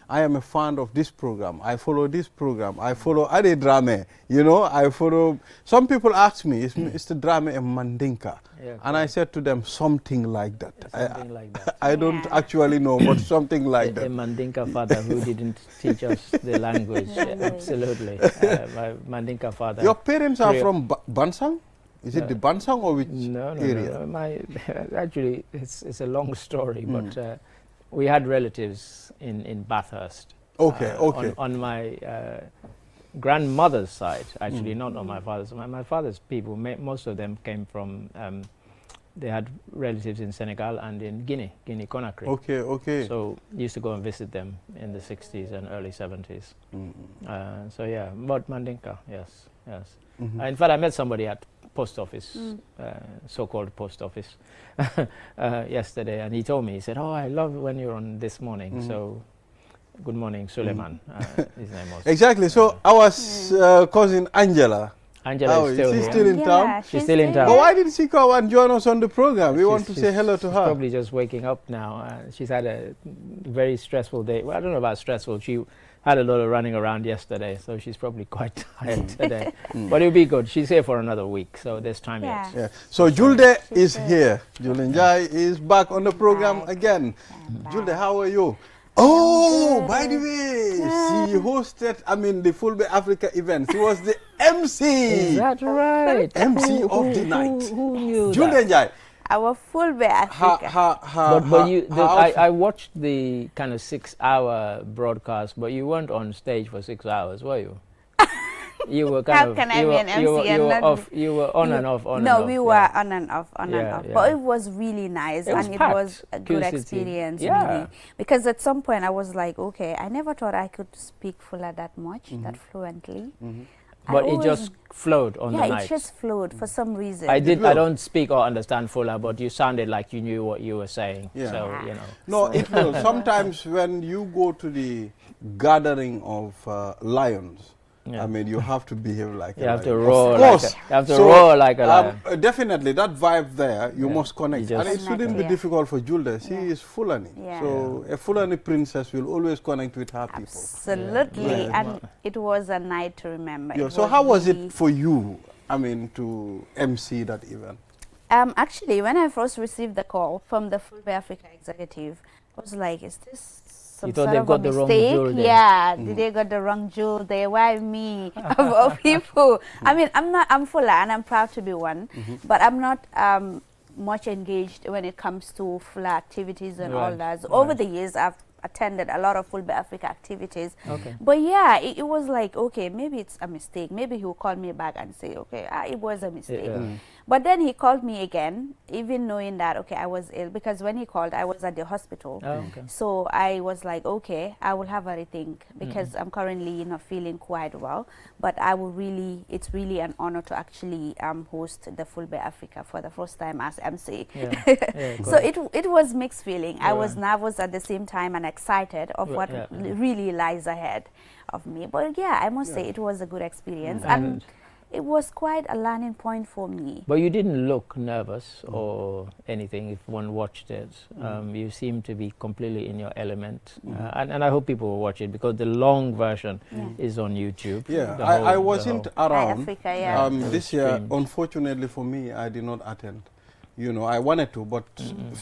I am a fan of this program. I follow this program. I follow Ade Drame. You know, I follow. Some people ask me, is Mr. Drame a Mandinka? Yeah, and I said to them, something like that. Something like that. I don't actually know, but something like that. A Mandinka father who didn't teach us the language. Absolutely. My Mandinka father. Your parents are from Bansang? Is it the Bansang or which area? No. Actually, it's a long story, but we had relatives in Bathurst. Okay. On my grandmother's side, actually, not on my father's. My father's people, most of them came from, they had relatives in Senegal and in Guinea Conakry. Okay. So used to go and visit them in the 60s and early 70s. So yeah, but Mandinka, yes. In fact, I met somebody at post office, so-called post office, yesterday, and he told me, he said, "Oh, I love when you're on this morning." So, good morning, Suleiman. His name was. Exactly. So our cousin Angela. Angela is still she's here. still in town. She's still in town. But why didn't she come and join us on the program? We want to say hello to her. Probably just waking up now. She's had a very stressful day. Well, I don't know about stressful. She had a lot of running around yesterday, so she's probably quite tired today. But it'll be good. She's here for another week, so there's time yet. Yeah. So Julde is here. Julde Njai is back on the program again. Julde, how are you? Oh, by the way, she hosted, the Full Bay Africa event. She was the MC. Is that right? MC of the night. Who knew Julde Njai. Our Full Bay Africa. I watched the kind of 6-hour broadcast, but you weren't on stage for 6 hours, were you? You were kind How can I be an MC you were on and off, No, we were on and off. But it was really nice, it was a good experience, really. Because at some point I was like, okay, I never thought I could speak Fula that much, that fluently. But it just flowed on the night. Yeah, it just flowed for some reason. I don't speak or understand Fula, but you sounded like you knew what you were saying. Yeah. So, you know. No, it will. Sometimes when you go to the gathering of lions, you have to behave like a lion. You have to roar. Of course. You have to roar like a lion. Definitely, that vibe there, you must connect. And it shouldn't be difficult for Julde. She is Fulani. So a Fulani princess will always connect with her people. Absolutely. And it was a night to remember. So how was it for you, to MC that event? Actually, when I first received the call from the Full Bay Africa executive, I was like, is this some sort of a mistake? Yeah, did they got the wrong jewel there? Why me of all people? I'm Fula and I'm proud to be one, but I'm not much engaged when it comes to Fula activities and all that. So over the years, I've attended a lot of Full Bay Africa activities. But yeah, it was like, okay, maybe it's a mistake. Maybe he'll call me back and say, okay, it was a mistake. But then he called me again, even knowing that, okay, I was ill, because when he called, I was at the hospital. So I was like, okay, I will have a rethink, because I'm currently not feeling quite well. But it's really an honor to actually host the Full Bay Africa for the first time as MC. So it was mixed feeling. I was nervous at the same time and excited of what really lies ahead of me. But yeah, I must say it was a good experience. And it was quite a learning point for me. But you didn't look nervous or anything if one watched it. You seem to be completely in your element. And I hope people will watch it, because the long version is on YouTube. Yeah, I wasn't around Africa, this year. Unfortunately for me, I did not attend. I wanted to, but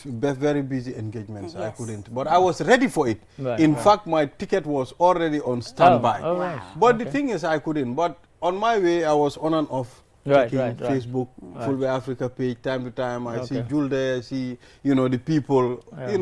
very busy engagements, I couldn't. But I was ready for it. In fact, my ticket was already on standby. But the thing is, I couldn't. But on my way, I was on and off checking Facebook, Full Bay Africa page, time to time. I see Julde, I see, the people, it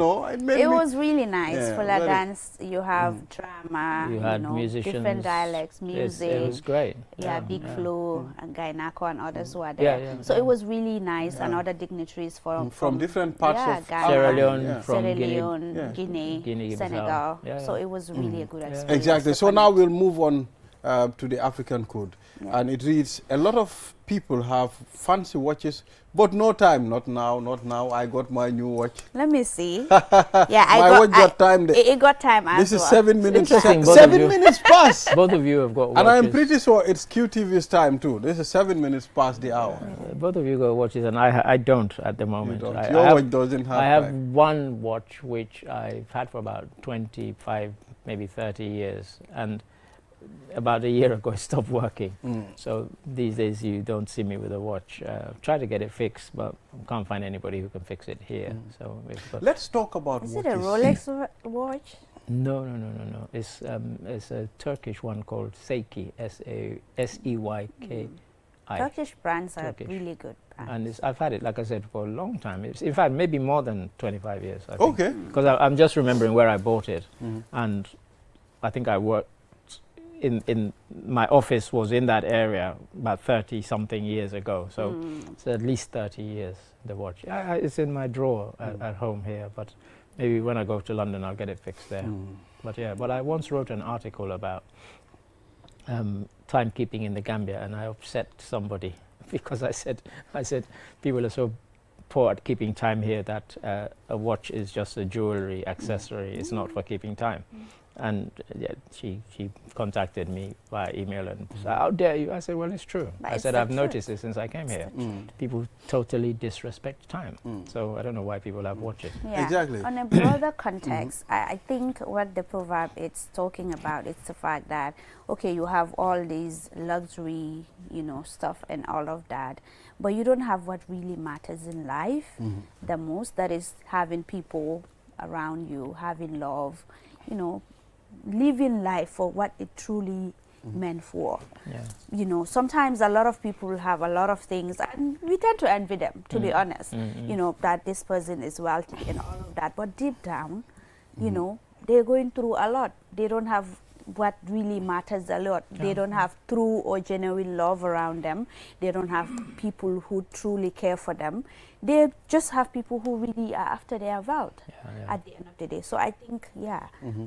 was really nice. For that dance, you have drama, you had musicians, different dialects, music. It was great. Yeah, Big Flo and Gainako and others who are there. So it was really nice, and other dignitaries from different parts of Sierra Leone, from Guinea, Senegal. So it was really a good experience. Exactly. So now we'll move on to the African code. And it reads, a lot of people have fancy watches, but no time. Not now. I got my new watch. Let me see. My watch got time there. It got time as This is well. 7 minutes. 7 minutes past. Both of you have got watches. And I'm pretty sure it's QTV's time too. This is 7 minutes past the hour. Both of you got watches, and I don't at the moment. You don't. Your watch doesn't have I have time. one watch which I've had for about 25 maybe 30 years, and about a year ago it stopped working. So these days you don't see me with a watch. Try to get it fixed, but can't find anybody who can fix it here. So let's talk about Is watches. it a Rolex watch? No. It's a Turkish one called Seiki, Seyki. Turkish brands are really good brands. And I've had it, like I said, for a long time. It's, in fact, maybe more than 25 years. I think. Okay. Because I'm just remembering where I bought it, and I think I worked in my office was in that area about 30 something years ago. So it's at least 30 years. The watch. It's in my drawer at home here, but maybe when I go to London, I'll get it fixed there. But yeah, but I once wrote an article about timekeeping in the Gambia, and I upset somebody because I said people are so poor at keeping time here that a watch is just a jewelry accessory. It's not for keeping time. And yeah, she contacted me via email and said, "How dare you?" I said, "Well, it's true." But I said, "I've noticed it since I came here. People totally disrespect time. So I don't know why people have watches." Yeah. Exactly. On a broader context, I think what the proverb is talking about is the fact that, okay, you have all these luxury, stuff and all of that, but you don't have what really matters in life the most. That is having people around you, having love, living life for what it truly meant for. Yeah. Sometimes a lot of people have a lot of things, and we tend to envy them, to be honest. That this person is wealthy and all of that, but deep down, they're going through a lot. They don't have what really matters a lot. They don't have true or genuine love around them. They don't have people who truly care for them. They just have people who really are after their wealth at the end of the day. So I think,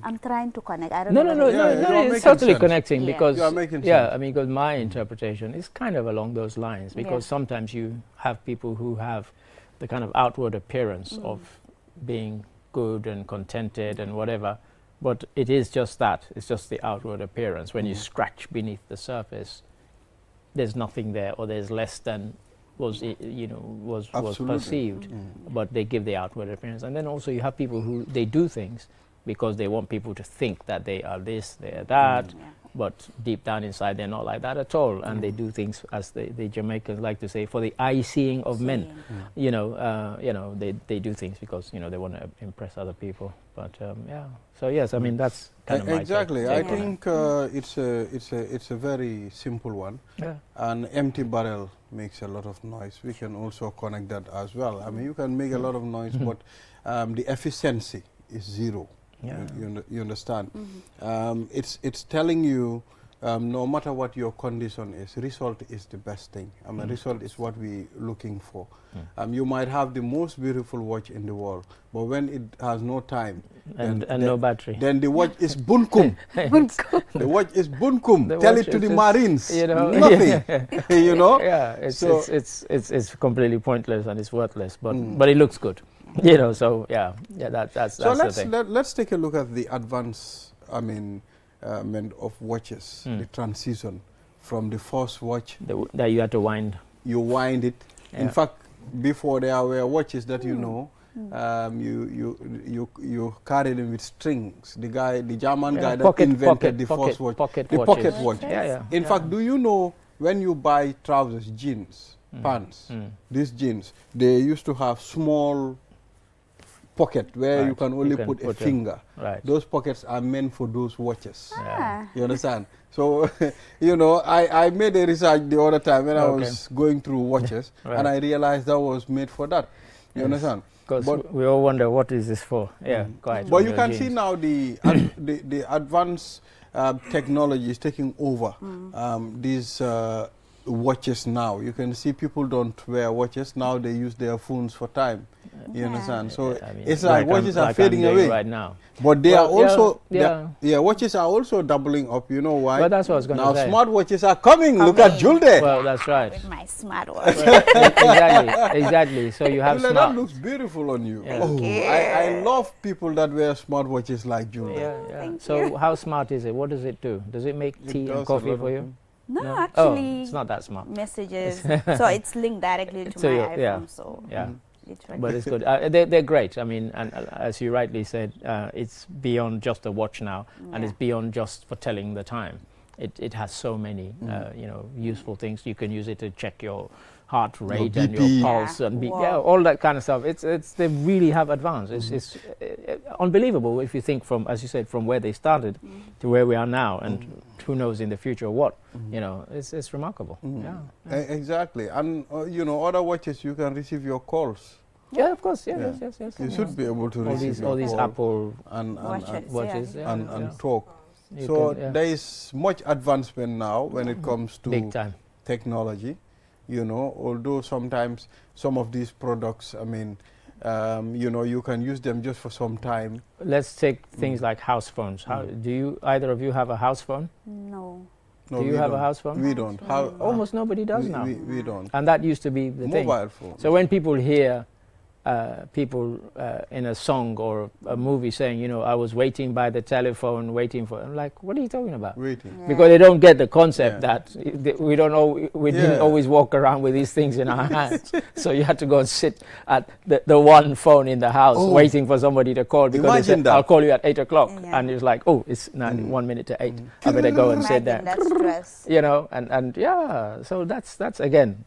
I'm trying to connect. I don't know. No, it's totally connecting because, you are making sense. I mean, because my interpretation is kind of along those lines, because sometimes you have people who have the kind of outward appearance of being good and contented and whatever, but it is just that. It's just the outward appearance. When you scratch beneath the surface, there's nothing there, or there's less than was perceived, but they give the outward appearance. And then also you have people who they do things because they want people to think that they are this, they are that, but deep down inside they're not like that at all, and they do things, as the Jamaicans like to say, for the eye-seeing of men. They do things because they want to impress other people. But so yes, I mean that's kind of my exactly. take I think it's a very simple one. An empty barrel makes a lot of noise. We can also connect that as well. I mean, you can make a lot of noise, but the efficiency is zero. You understand? It's telling you, no matter what your condition is, result is the best thing. I mean, result is what we're looking for. You might have the most beautiful watch in the world, but when it has no time and no battery, then the watch is bunkum. The watch is bunkum. Tell it to the Marines. Nothing. Yeah, it's completely pointless and it's worthless. But it looks good. That's so the thing. let's take a look at the advancement of watches, the transition from the first watch that you had to wind. You wind it. In fact, before there were watches that you carry them with strings. The German guy that invented the first watch, pocket watch. In fact, do you know when you buy trousers, jeans, pants, these jeans, they used to have small pocket where you can only put a finger. Those pockets are meant for those watches. You understand? So, I made a research the other time when I was going through watches, and I realized that was made for that. You understand? Because we all wonder, what is this for? Quite. But you can see now the advanced technology is taking over these watches now. You can see people don't wear watches now. They use their phones for time. You understand? So it's like watches are fading away right now. But they are also watches are also doubling up. You know why? Well, that's what I was going to say. Now smart watches are coming. Look at Julde. Well, that's right. With my smartwatch. Exactly. So you have Julde, that looks beautiful on you. I love people that wear smart watches like Julde. So how smart is it? What does it do? Does it make tea and coffee for you? No, actually, it's not that smart. Messages. So it's linked directly to my iPhone. So literally. But it's good. They're great. I mean, and as you rightly said, it's beyond just a watch now, and it's beyond just for telling the time. It has so many, useful things. You can use it to check your heart rate and your pulse and all that kind of stuff. They really have advanced. It's unbelievable if you think from, as you said, from where they started to where we are now, and who knows in the future what. It's remarkable. Yeah. Exactly, and other watches you can receive your calls. Yeah, of course. Yes. You should be able to receive all these Apple and watches and talk. You so can, there is much advancement now when it comes to big time technology. Although sometimes some of these products, I mean, you can use them just for some time. Let's take things like house phones. How do either of you have a house phone? No. Do you have a house phone? We don't. Almost nobody does now. We don't. And that used to be the thing. Mobile phone. So when people hear people in a song or a movie saying, I was waiting by the telephone, waiting for, I'm like, what are you talking about? Waiting. Yeah. Because they don't get the concept that we don't know, we didn't always walk around with these things in our hands. So you had to go and sit at the one phone in the house waiting for somebody to call, because they said, I'll call you at 8 o'clock. Yeah. And it's like, it's now 1 minute to 8. I better go and sit there. That stress. And so that's again,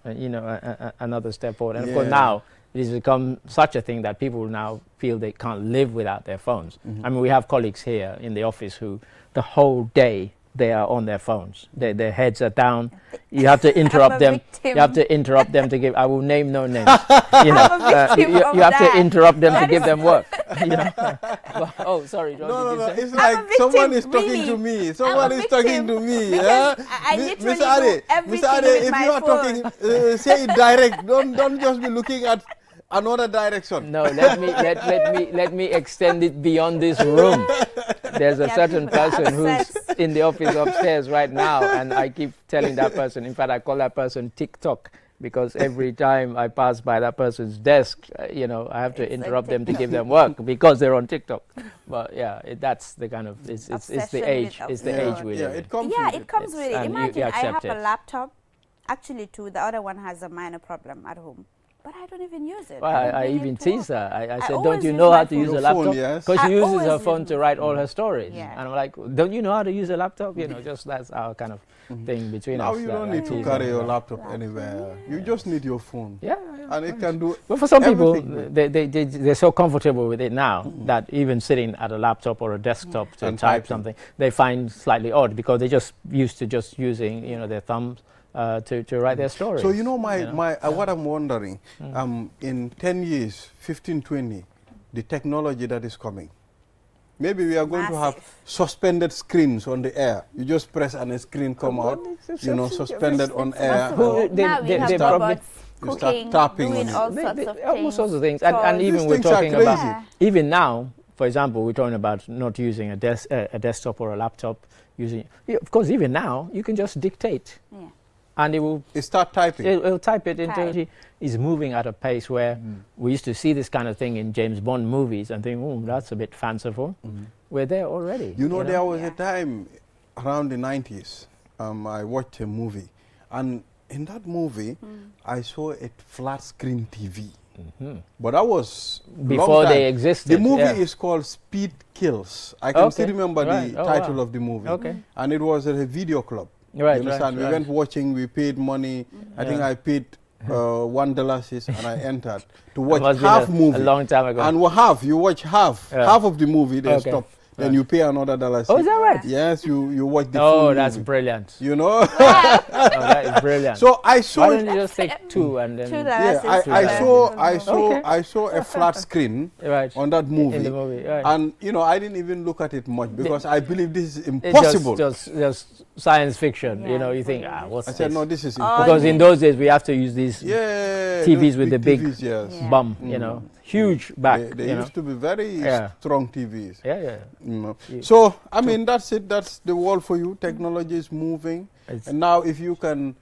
another step forward. And of course now, it has become such a thing that people now feel they can't live without their phones. I mean, we have colleagues here in the office who the whole day they are on their phones. Their heads are down. You have to interrupt them. You have to interrupt them to give. I will name no names. You have to interrupt them to give them work. Oh, sorry, George. No. It's like someone is talking to me. Someone is talking to me. Yeah. I literally do everything Miss Ade, with my if you are phone. talking, say it direct. Don't just be looking at another direction. No, let me extend it beyond this room. There's a certain person who's in the office upstairs right now, and I keep telling that person. In fact, I call that person TikTok, because every time I pass by that person's desk, I have to interrupt them to give them work because they're on TikTok. But that's the kind of it's the age. It's the age we live in. It comes with it. Imagine I have a laptop. Actually, too, the other one has a minor problem at home. But I don't even use it. Well, I even tease her. I said, don't you know how to use a laptop? Because she uses her phone to write all her stories. Yeah. And I'm like, don't you know how to use a laptop? Just that's our kind of thing between us. Now you don't need to carry your laptop anywhere. You just need your phone. Yeah. And it can do. But for some people, they're so comfortable with it now that even sitting at a laptop or a desktop to type something, they find slightly odd, because they just used to just using their thumbs. To write their stories. So what I'm wondering, in 10 years, 15, 20, the technology that is coming, maybe we are going to have suspended screens on the air. You just press and a screen come out, suspended on air. Now we have robots cooking, tapping doing on all sorts of things. All sorts of things. And even we're talking about, even now, for example, we're talking about not using a desktop or a laptop. Of course, even now, you can just dictate. Yeah. And it start typing. It'll type it into. It's moving at a pace where we used to see this kind of thing in James Bond movies and think, that's a bit fanciful. We're there already. There was a time around the 90s, I watched a movie, and in that movie, I saw a flat screen TV. But that was before they existed. The movie is called Speed Kills. I can still remember the title of the movie. Okay. And it was at a video club. Right, you understand? We went watching, we paid money. I think I paid $1 and I entered to watch half movie. A long time ago. And you watch half of the movie, then stop. Then you pay another $1. Oh, is that right? Yes, you watch the full movie. That's brilliant. That is brilliant. So I saw. Why don't you just take two and then? I saw a flat screen on that movie. In the movie, and I didn't even look at it much because I believe this is impossible. It's just science fiction. You think, what's this? I said, no, this is impossible. Because in those days we have to use these TVs with the big bum. Huge back. They used to be very strong TVs. Yeah. So, I mean, that's it. That's the world for you. Technology is moving. And now if you can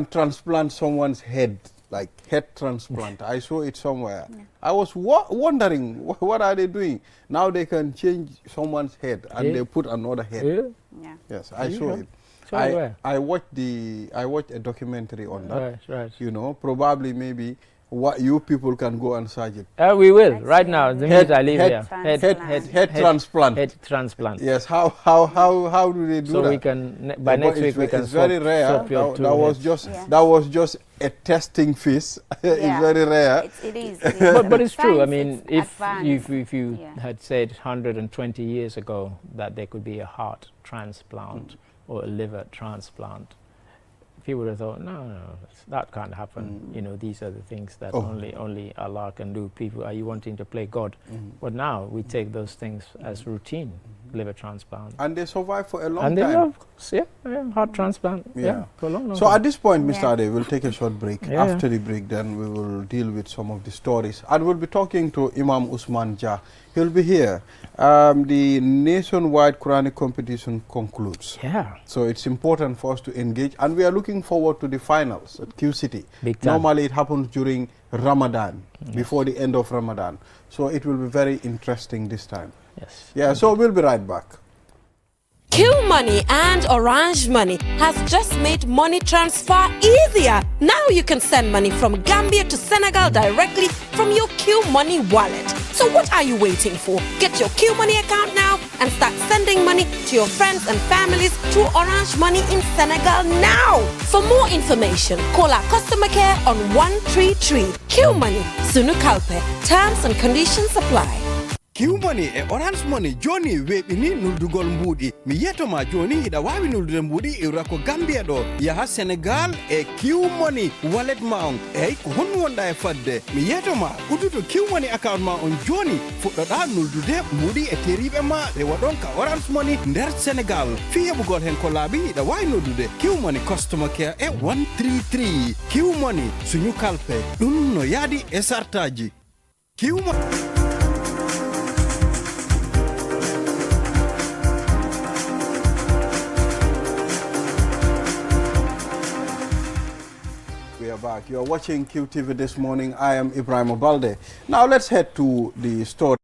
transplant someone's head, like head transplant, I saw it somewhere. I was wondering, what are they doing? Now they can change someone's head and they put another head. Yeah. Yes, I saw it. I watched a documentary on that. Right. Probably maybe what you people can go and search it. We will right now. The minute I leave here. Head transplant. Head transplant. Yes. How do they do so that? So we can by next week we can. It's very rare. That was just a testing phase. It's very rare. It is. But it's true. I mean, if you had said 120 years ago that there could be a heart transplant or a liver transplant, people would have thought, no, that can't happen. You know, these are the things that only Allah can do. People, are you wanting to play God? But now we take those things as routine, liver transplant. And they survive for a long and time. Heart transplant. For a long time. So at this point, Mr. Ade, we'll take a short break. After the break, then we will deal with some of the stories. And we'll be talking to Imam Usman Jah. He'll be here. The nationwide Quranic competition concludes. So it's important for us to engage. And we are looking forward to the finals at Q City. Normally it happens during Ramadan, before the end of Ramadan. So it will be very interesting this time. So we'll be right back. Q Money and Orange Money has just made money transfer easier. Now you can send money from Gambia to Senegal directly from your Q Money wallet. So what are you waiting for? Get your Q Money account now and start sending money to your friends and families through Orange Money in Senegal now. For more information, call our customer care on 133. Q Money, Sunu Kalpe. Terms and conditions apply. Q Money e Orange Money joni weɓini nuldugol mbuɗi mi yetoma joni ida wawi nuldude mbuɗi iwra ko Gambia ɗo yaha Senegal e Q Money wallet ma on eyyi ko honno wonɗa e fadde mi yetoma udduto Q Money account ma on joni fuɗɗoɗa nuldude mbuɗi e teriɓe ma rewa ɗon ka Orange Money nder Senegal fi heɓugol hen ko laaɓi ida wawi noddude Q Money customer care e 133 Q Money suñu kalpe ɗum no yaadi e sartaji Q Money. Back. You are watching QTV this morning. I am Ibrahim Obalde. Now let's head to the story.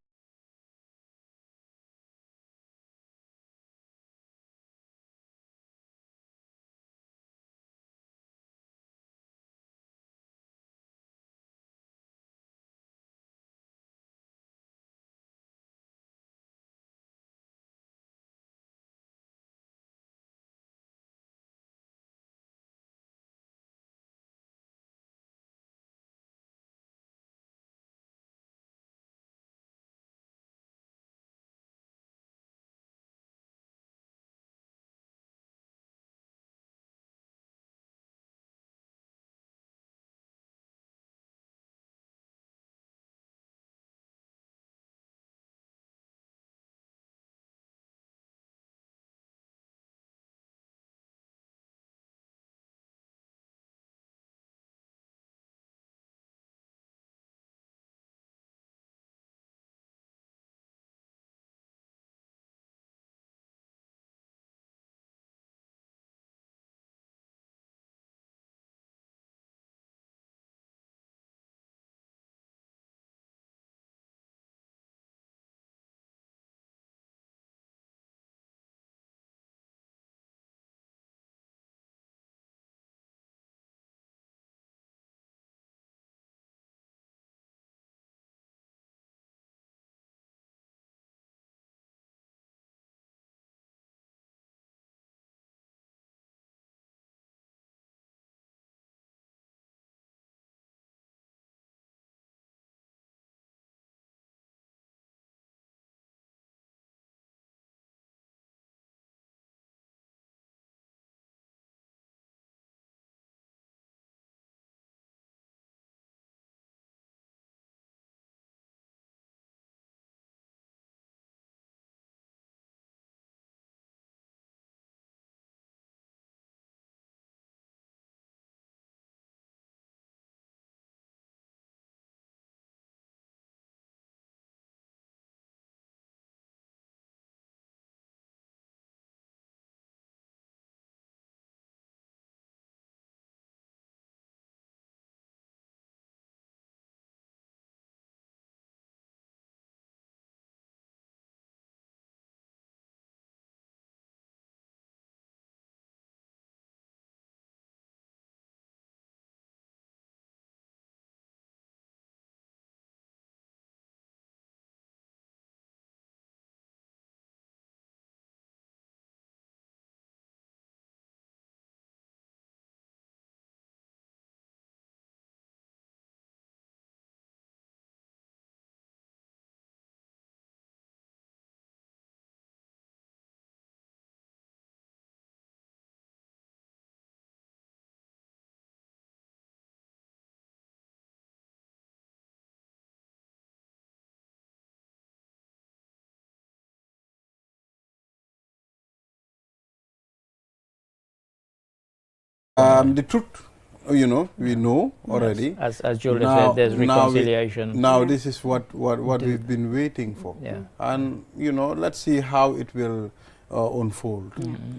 The truth, you know, we know already. As Julia said, there's reconciliation. Now this is what we've been waiting for. Yeah. And, you know, let's see how it will unfold,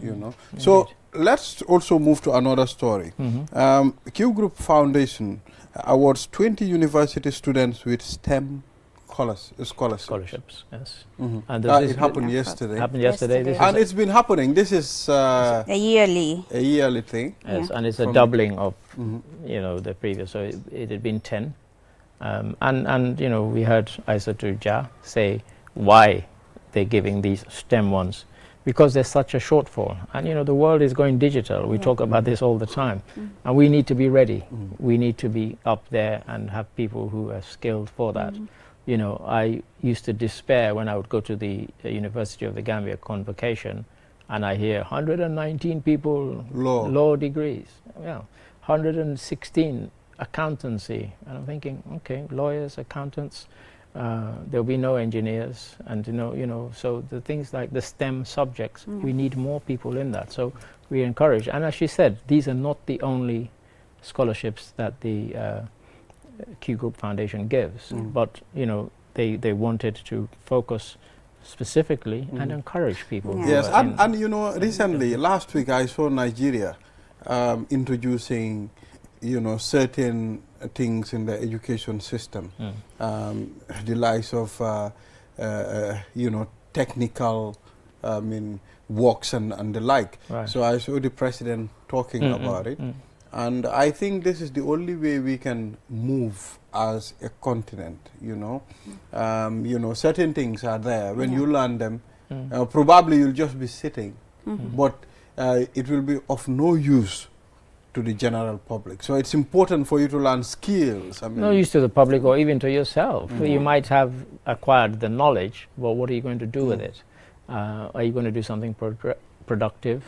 you know. So let's also move to another story. Q Group Foundation awards 20 university students with STEM scholarships. Yes. And it happened yesterday. Happened yesterday. And it's been happening. This is a yearly thing. Yes, and it's a doubling of you know, the previous. So it had been 10, and you know, we heard Isa Tuja say why they're giving these STEM ones, because there's such a shortfall. And you know, the world is going digital. We talk about this all the time, and we need to be ready. We need to be up there and have people who are skilled for that. You know, I used to despair when I would go to the University of the Gambia convocation and I hear 119 people law degrees, 116 accountancy, and I'm thinking, okay, lawyers, accountants, there'll be no engineers, and you know, so the things like the STEM subjects, we need more people in that. So we encourage, and as she said, these are not the only scholarships that the Q Group Foundation gives, but you know, they wanted to focus specifically and encourage people. Yes, and you know, recently, last week I saw Nigeria introducing, you know, certain things in the education system, the likes of, you know, technical, works and the like. Right. So I saw the president talking about it. And I think this is the only way we can move as a continent, you know. You know, certain things are there. When you learn them, probably you'll just be sitting, but it will be of no use to the general public. So it's important for you to learn skills. No use to the public or even to yourself. You might have acquired the knowledge, but what are you going to do with it? Are you going to do something productive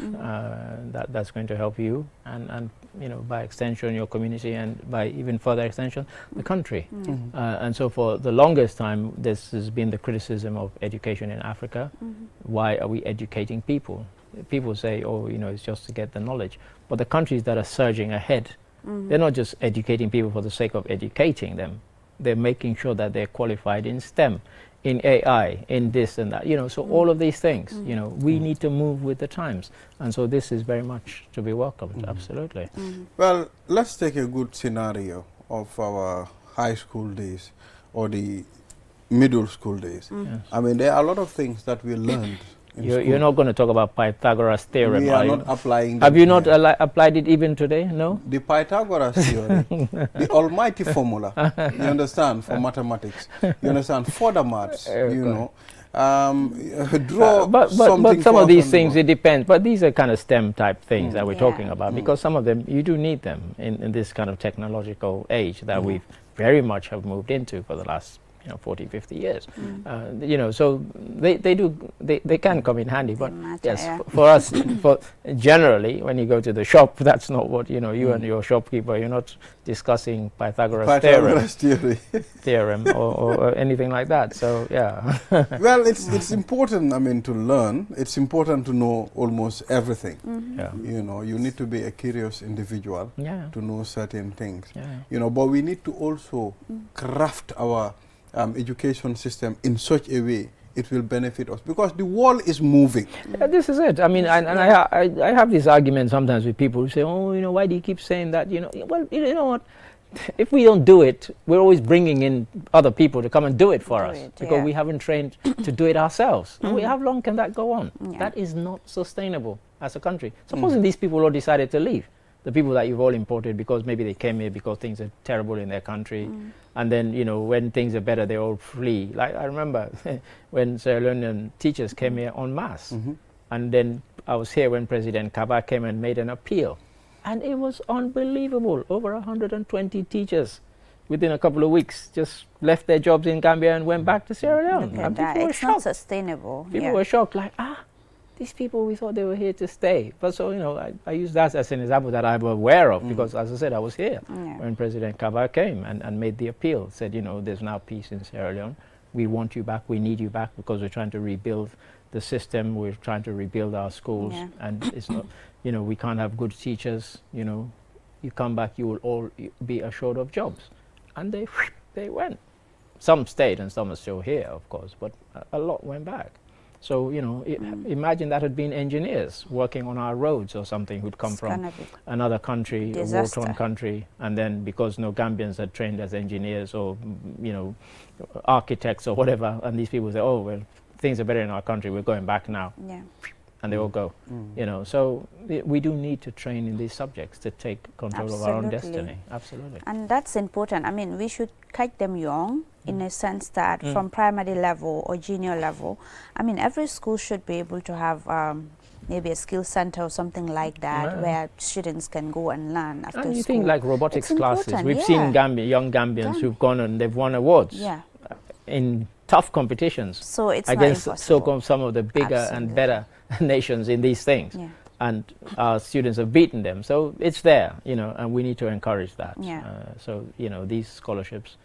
that's going to help you and you know, by extension your community, and by even further extension the country. And so for the longest time this has been the criticism of education in Africa. Why are we educating people? People say, oh, you know, it's just to get the knowledge, but the countries that are surging ahead, they're not just educating people for the sake of educating them, they're making sure that they're qualified in STEM, in AI, in this and that, you know, so all of these things, you know, we need to move with the times, and so this is very much to be welcomed. Absolutely. Well, let's take a good scenario of our high school days or the middle school days. I mean, there are a lot of things that we learned. You're not going to talk about Pythagoras theorem, we are not applying. Have you not applied it even today? No? The Pythagoras theory, the almighty formula, you understand, for mathematics, you understand, for the maths, you know, draw but some of these things, it depends, but these are kind of STEM type things that we're talking about, because some of them, you do need them in this kind of technological age that we've very much have moved into for the last 40, 50 years. You know, so they can come in handy, but yes, for us, for generally, when you go to the shop, that's not what, you know, you and your shopkeeper, you're not discussing Pythagoras theorem or anything like that. So, yeah. Well, it's important, I mean, to learn. It's important to know almost everything. You know, you need to be a curious individual to know certain things. You know, but we need to also craft our education system in such a way it will benefit us, because the world is moving. This is it. I mean, I have this argument sometimes with people who say, oh, you know, why do you keep saying that? You know, well, you know what? If we don't do it, we're always bringing in other people to come and do it for us, because we haven't trained to do it ourselves. And how long can that go on? That is not sustainable as a country. Supposing these people all decided to leave, the people that you've all imported because maybe they came here because things are terrible in their country, and then, you know, when things are better, they all flee. Like, I remember when Sierra Leonean teachers came here en masse, and then I was here when President Kaba came and made an appeal, and it was unbelievable. Over 120 teachers within a couple of weeks just left their jobs in Gambia and went back to Sierra Leone. And people were shocked. Not sustainable. People were shocked, like, these people, we thought they were here to stay. But so, you know, I use that as an example that I'm aware of, because, as I said, I was here when President Kaba came and made the appeal, said, you know, there's now peace in Sierra Leone. We want you back. We need you back, because we're trying to rebuild the system. We're trying to rebuild our schools, and it's not, we can't have good teachers. You come back, you will all be assured of jobs, and they went. Some stayed, and some are still here, of course, but a lot went back. So imagine that had been engineers working on our roads or something who'd come from another country, a war-torn country, and then because no Gambians had trained as engineers or architects or whatever, and these people say, oh well, things are better in our country, we're going back now. And they all go. So we do need to train in these subjects to take control of our own destiny. Absolutely. And that's important. I mean, we should catch them young in a sense that from primary level or junior level, I mean, every school should be able to have maybe a skill center or something like that where students can go and learn after school. And you think like robotics classes. We've seen young Gambians who've gone and they've won awards in tough competitions so it's against some of the bigger and better nations in these things. And our students have beaten them. So it's there, and we need to encourage that. So, these scholarships,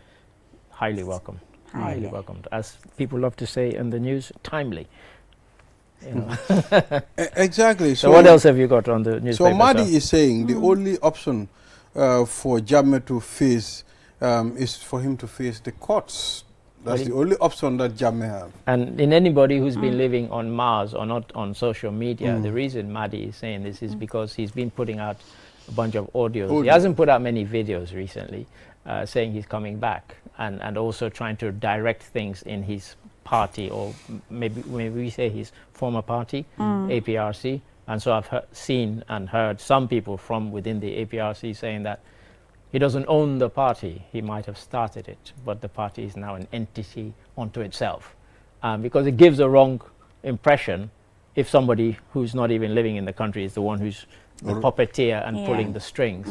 highly welcome. Highly welcomed. As people love to say in the news, timely. Exactly. So what else have you got on the newspaper? So Madi is saying the only option for Jammeh to face is for him to face the courts. That's the only option that Jammeh has. And in anybody who's been living on Mars or not on social media, the reason Madi is saying this is because he's been putting out a bunch of audios. He hasn't put out many videos recently saying he's coming back and also trying to direct things in his party, or maybe we say his former party, APRC. And so I've seen and heard some people from within the APRC saying that he doesn't own the party. He might have started it, but the party is now an entity unto itself. Because it gives a wrong impression if somebody who's not even living in the country is the one who's the puppeteer and pulling the strings.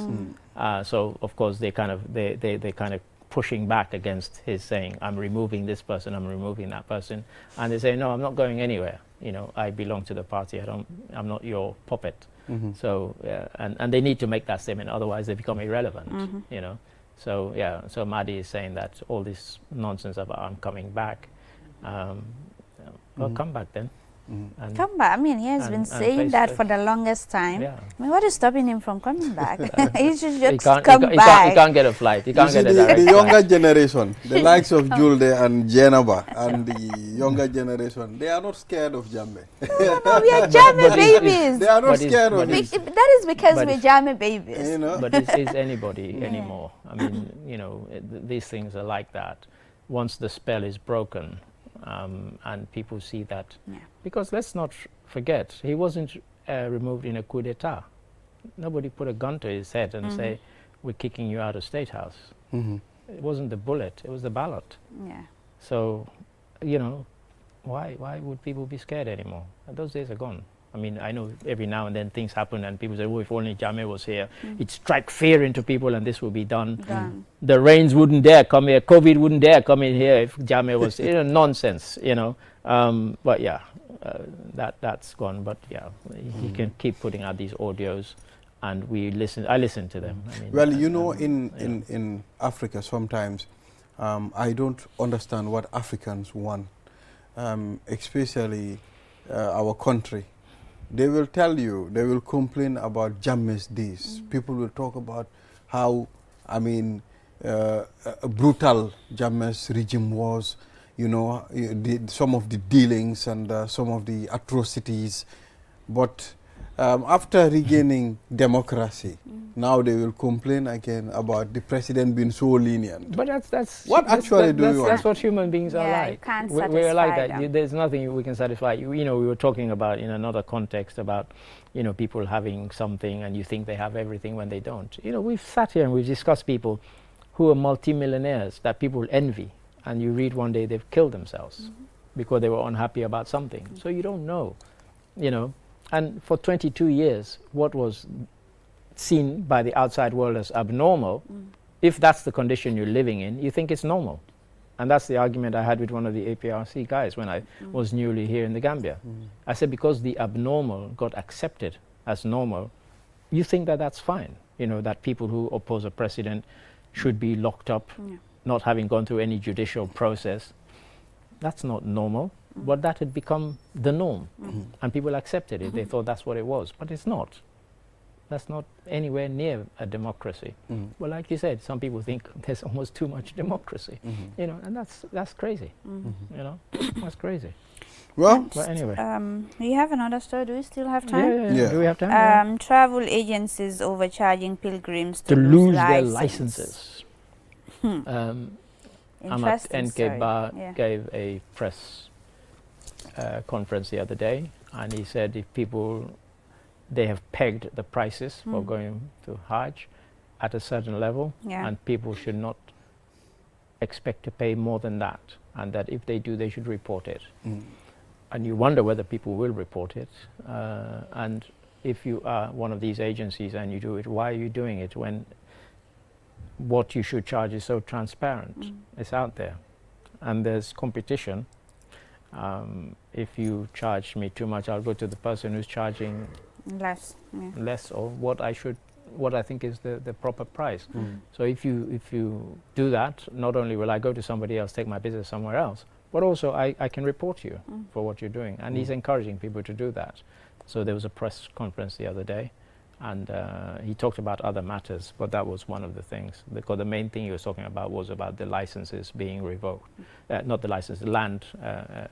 So of course they kind of pushing back against his saying, I'm removing this person, I'm removing that person. And they say, no, I'm not going anywhere. I belong to the party. I'm not your puppet. So and they need to make that statement, otherwise they become irrelevant. So Madi is saying that all this nonsense about I'm coming back. Well, come back then. Come back. I mean, he has been saying that for the longest time. I mean, what is stopping him from coming back? He should just come back. He can't get a flight. He can't get a direct flight. The younger generation, the likes of Julde and Jenaba, and the younger generation, they are not scared of Jammeh. No, we are Jammeh babies. They are not scared of it. That is because we're Jammeh babies. But is anybody anymore? I mean, these things are like that. Once the spell is broken, and people see that, because let's not forget, he wasn't removed in a coup d'etat. Nobody put a gun to his head and say, we're kicking you out of State House. It wasn't the bullet, it was the ballot. So, why would people be scared anymore? And those days are gone. I mean, I know every now and then things happen and people say, oh, if only Jammeh was here, it'd strike fear into people and this would be done. The rains wouldn't dare come here, COVID wouldn't dare come in here if Jammeh was, nonsense, But yeah, that's gone. But yeah, he can keep putting out these audios and I listen to them. I mean, well, in Africa sometimes, I don't understand what Africans want, especially our country. They will tell you, they will complain about Jammeh's days. People will talk about how, brutal Jammeh's regime was, some of the dealings and some of the atrocities. But after regaining democracy, now they will complain again about the president being so lenient. But that's that's what human beings are like. You can't we're like that. them. There's nothing we can satisfy. We were talking about in another context about people having something and you think they have everything when they don't. We've sat here and we've discussed people who are multimillionaires that people envy, and you read one day they've killed themselves because they were unhappy about something. So you don't know, And for 22 years, what was seen by the outside world as abnormal, if that's the condition you're living in, you think it's normal. And that's the argument I had with one of the APRC guys when I was newly here in the Gambia. I said, because the abnormal got accepted as normal, you think that that's fine. That people who oppose a president should be locked up, not having gone through any judicial process. That's not normal. but that had become the norm, and people accepted it. They thought that's what it was, but it's not. That's not anywhere near a democracy. Well, like you said, some people think there's almost too much democracy, you know, and that's crazy. You know, that's crazy. Well, but anyway, we have another story. Do we still have time? Yeah. Do we have time? Travel agencies overcharging pilgrims to lose their licenses. Amat Bar gave a press conference the other day, and he said if people, they have pegged the prices for going to Hajj at a certain level, and people should not expect to pay more than that, and that if they do, they should report it. And you wonder whether people will report it, and if you are one of these agencies and you do it, why are you doing it when what you should charge is so transparent? It's out there, and there's competition. If you charge me too much, I'll go to the person who's charging less, or what I think is the proper price. So if you do that, not only will I go to somebody else, take my business somewhere else, but also I can report you for what you're doing. And he's encouraging people to do that. So there was a press conference the other day, and he talked about other matters, but that was one of the things, because the main thing he was talking about was about the licenses being revoked, not the license, the land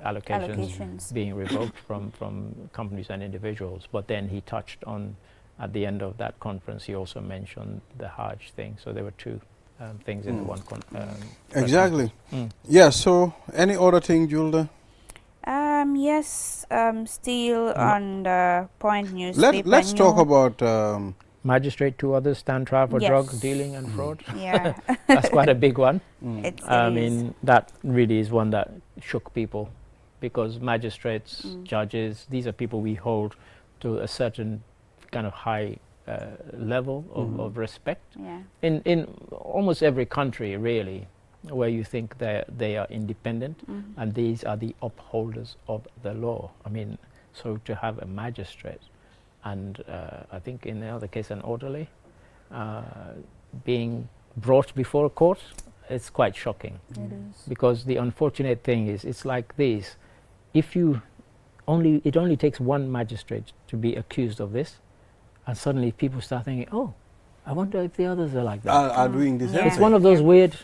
allocations being revoked from companies and individuals. But then he touched on, at the end of that conference, he also mentioned the Hajj thing. So there were two things in the one exactly. Yeah, so any other thing, Julda? Yes, still on the Point newspaper. Let's talk about magistrate, 2 others stand trial for drug dealing and fraud. Yeah. That's quite a big one. I mean, that really is one that shook people, because magistrates, judges, these are people we hold to a certain kind of high level of respect. In almost every country, really, where you think they are independent, and these are the upholders of the law. I mean, so to have a magistrate, and I think in the other case an orderly, being brought before a court, it's quite shocking. It is. Because the unfortunate thing is, it's like this: if you it only takes one magistrate to be accused of this, and suddenly people start thinking, oh, I wonder if the others are like that. Are doing this. It's one of those weird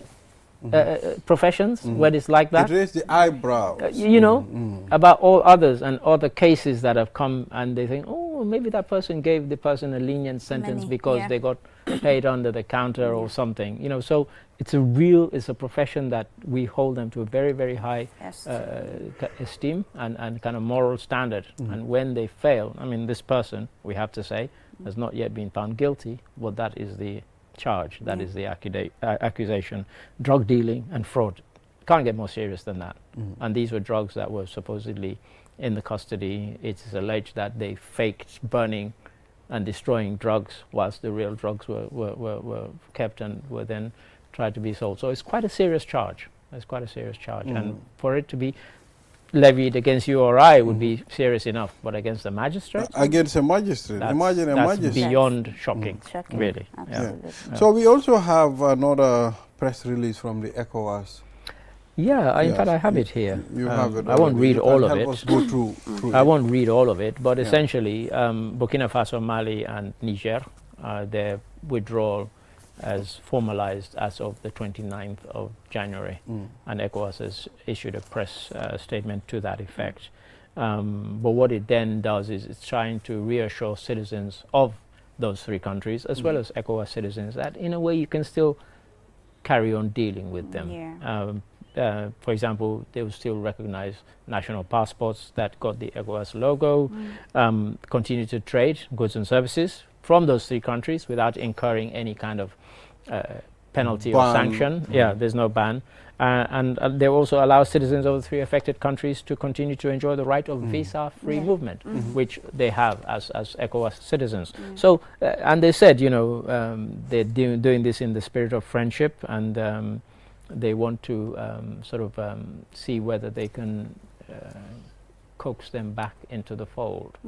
professions where it's like that. It raised the eyebrows. You know, about all others and other cases that have come, and they think, oh, maybe that person gave the person a lenient sentence because they got paid under the counter or something. You know, so it's a profession that we hold them to a very, very high esteem and kind of moral standard. And when they fail, I mean, this person, we have to say, has not yet been found guilty, but that is the charge, that is the accusation. Drug dealing and fraud can't get more serious than that. And these were drugs that were supposedly in the custody. It is alleged that they faked burning and destroying drugs whilst the real drugs were kept and were then tried to be sold. So it's quite a serious charge. It's quite a serious charge, and for it to be levied against you or I would be serious enough, but against a magistrate? Against a magistrate. Imagine a magistrate. That's beyond shocking, really. Absolutely. So we also have another press release from the ECOWAS. Yeah, in fact I have it here. You have it. I won't read all of it. Us go through I won't read all of it, but essentially Burkina Faso, Mali and Niger, their withdrawal as formalized as of the 29th of January, and ECOWAS has issued a press statement to that effect. But what it then does is it's trying to reassure citizens of those 3 countries, as well as ECOWAS citizens, that in a way you can still carry on dealing with them. For example, they will still recognize national passports that got the ECOWAS logo, continue to trade goods and services from those 3 countries without incurring any kind of penalty or sanction. There's no ban. And they also allow citizens of the 3 affected countries to continue to enjoy the right of visa-free movement, which they have as ECOWAS citizens. So, and they said, you know, they're doing this in the spirit of friendship, and they want to see whether they can coax them back into the fold.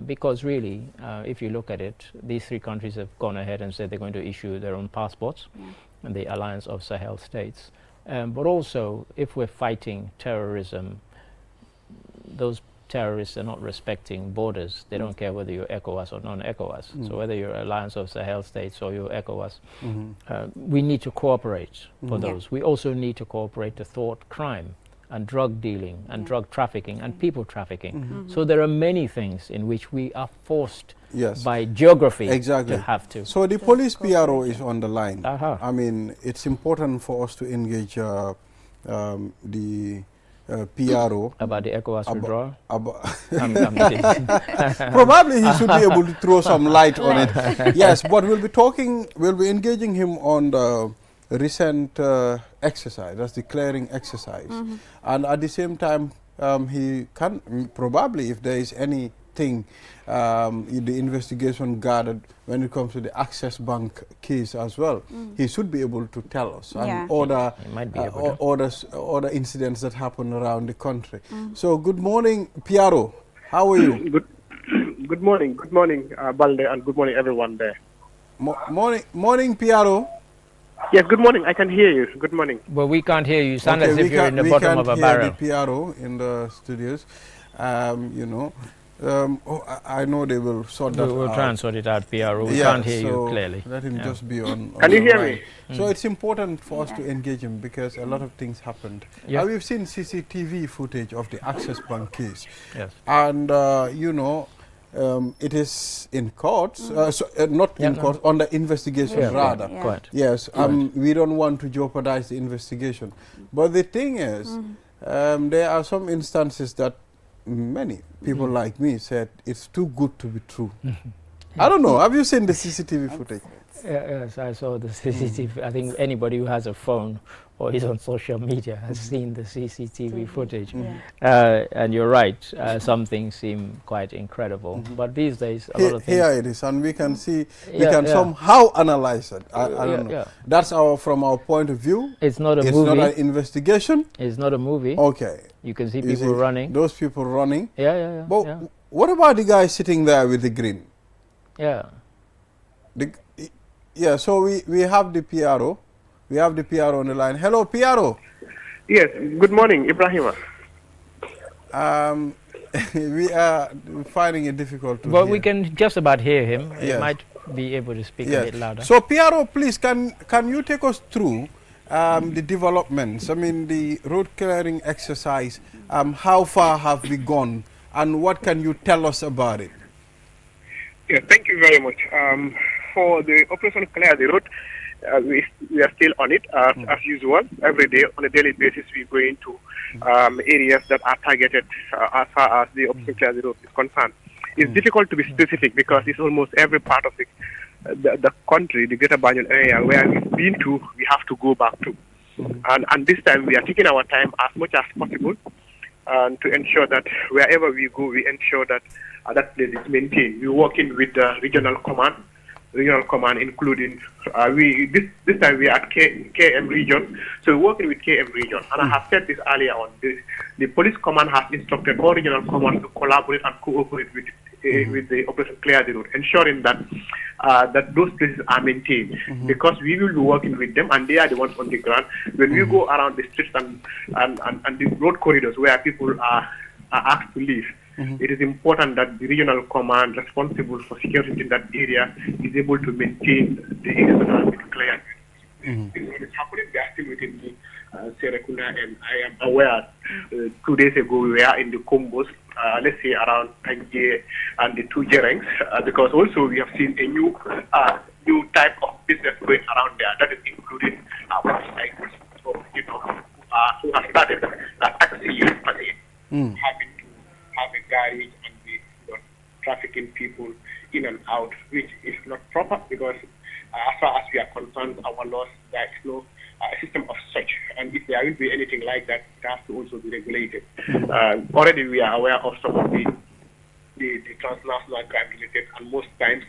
Because really, if you look at it, these 3 countries have gone ahead and said they're going to issue their own passports, and the Alliance of Sahel States. But also, if we're fighting terrorism, those terrorists are not respecting borders. They don't care whether you're ECOWAS or non-ECOWAS. So whether you're Alliance of Sahel States or you're ECOWAS, we need to cooperate for those. We also need to cooperate to thwart crime and drug dealing and drug trafficking and people trafficking. So there are many things in which we are forced by geography to have to. So the police PRO is on the line. I mean, it's important for us to engage the PRO about the ECOWAS withdrawal. Probably he should be able to throw some light on it. Yes, but we'll be engaging him on the recent exercise, that's the clearing exercise. And at the same time, he can probably, if there is anything in the investigation gathered when it comes to the Access Bank case as well, he should be able to tell us and other incidents that happen around the country. So good morning, Piaro. How are you? Good morning, Balde, and good morning everyone there. Morning, Piaro. Yes, good morning. I can hear you. Good morning. Well, we can't hear you. You sound as if you're in the bottom of a barrel. We can't hear the PRO in the studios. You know, I know they will sort that out. We'll try and sort it out, PRO. We can't hear you clearly. Let him just be on Can you hear me? So it's important for us to engage him because a lot of things happened. We've seen CCTV footage of the Access Bank case. Yes. And, you know, it is in court, not in court, on the investigation rather. Yes, we don't want to jeopardize the investigation. But the thing is, there are some instances that many people like me said it's too good to be true. I don't know, have you seen the CCTV footage? Yes, I saw the CCTV. I think anybody who has a phone or is on social media has seen the CCTV footage. And you're right, some things seem quite incredible. But these days, a lot of things... Here it is, and we can see, we can somehow analyze it. I don't know. That's from our point of view. It's not a movie. It's not an investigation. It's not a movie. Okay. You can see people running. Those people running. But what about the guy sitting there with the green? So we have the PRO. We have the PRO on the line. Hello, PRO. Yes, good morning, Ibrahima. We are finding it difficult to hear. We can just about hear him. He might be able to speak a bit louder. So, PRO, please, can you take us through the developments? I mean, the road clearing exercise, how far have we gone, and what can you tell us about it? Yeah, thank you very much. For the Operation Clear the Road, we are still on it as usual. Every day, on a daily basis, we go into areas that are targeted as far as the Operation Clear the Road is concerned. It's difficult to be specific because it's almost every part of the country, the Greater Banjul area, where we've been to, we have to go back to. And this time, we are taking our time as much as possible to ensure that wherever we go, we ensure that that place is maintained. We're working with the regional command, including this time we are at KM region, so we're working with KM region. And I have said this earlier on. The police command has instructed all regional commands to collaborate and cooperate with the Operation Clear the Road, ensuring that that those places are maintained, because we will be working with them and they are the ones on the ground. When we go around the streets and the road corridors where people are asked to live, it is important that the regional command responsible for security in that area is able to maintain the external clear. What is happening, they are still within the Serekunda, and I am aware 2 days ago we were in the Combos, let's say around Tangier and the two Jerengs, because also we have seen a new type of business going around there, that is including motorcycles, who have started taxi use having to have a garage and be trafficking people in and out, which is not proper, because as far as we are concerned, our laws, there is no system of such, and if there will be anything like that, it has to also be regulated. Already we are aware of some of the transnational crime related, and most times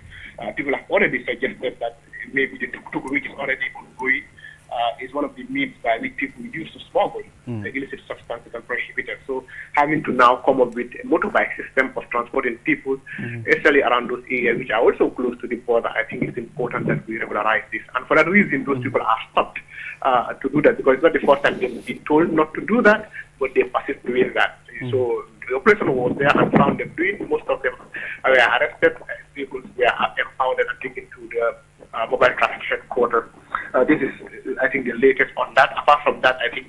people have already suggested that maybe the tuk-tuk, which is already ongoing, is one of the means by which people use to smuggle the illicit substances and prohibited. So having to now come up with a motorbike system of transporting people, especially around those areas which are also close to the border, I think it's important that we regularize this. And for that reason, those people are stopped to do that, because it's not the first time they've been told not to do that, but they persist doing that. So The operation was there and found them doing. Most of them were arrested. People were impounded and taken to the mobile traffic headquarters. This is, I think, the latest on that. Apart from that, I think